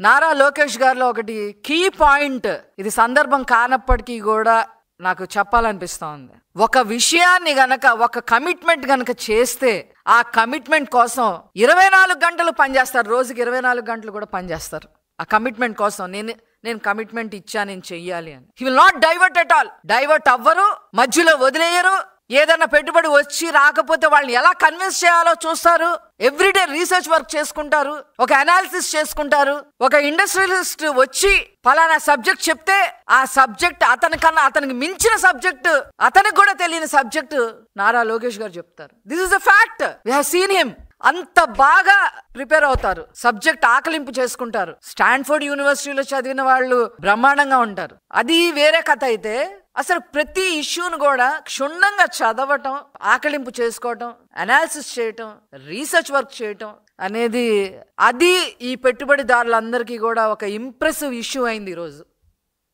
నారా లోకేష్ గారిలో ఒకటి key point, ఇది సందర్భం కానప్పటికీ కూడా నాకు చెప్పాలనిపిస్తూ ఉంది. ఒక విషయాన్ని గనక, ఒక కమిట్మెంట్ గనక చేస్తే ఆ కమిట్మెంట్ కోసం 24 గంటలు పనిచేస్తారు. రోజుకి 24 గంటలు కూడా పనిచేస్తారు ఆ కమిట్మెంట్ కోసం. నేను కమిట్మెంట్ ఇచ్చా, నేను చెయ్యాలి అని. He will not divert at all. Divert అవ్వరు, మధ్యలో వదిలేయరు. ఏదన్నా పెట్టుబడి వచ్చి రాకపోతే వాళ్ళని ఎలా కన్విన్స్ చేయాలో చూస్తారు. ఎవ్రీడే రీసెర్చ్ వర్క్ చేసుకుంటారు, ఒక అనాలిసిస్ చేసుకుంటారు. ఒక ఇండస్ట్రియలిస్ట్ వచ్చి ఫలానా సబ్జెక్ట్ చెప్తే ఆ సబ్జెక్ట్ అతనికి మించిన సబ్జెక్ట్, అతనికి కూడా తెలియని సబ్జెక్ట్ నారా లోకేష్ గారు చెప్తారు. This is a fact. We have seen him. అంత బాగా ప్రిపేర్ అవుతారు, సబ్జెక్ట్ ఆకలింపు చేసుకుంటారు. స్టాన్ఫోర్డ్ యూనివర్సిటీలో చదివిన వాళ్ళు బ్రహ్మాండంగా ఉంటారు. అది వేరే కథ. అయితే అసలు ప్రతి ఇష్యూను కూడా క్షుణ్ణంగా చదవటం, ఆకలింపు చేసుకోవటం, అనాలిసిస్ చేయటం, రీసెర్చ్ వర్క్ చేయటం అనేది, అది ఈ పెట్టుబడిదారులందరికీ కూడా ఒక ఇంప్రెసివ్ ఇష్యూ అయింది ఈరోజు.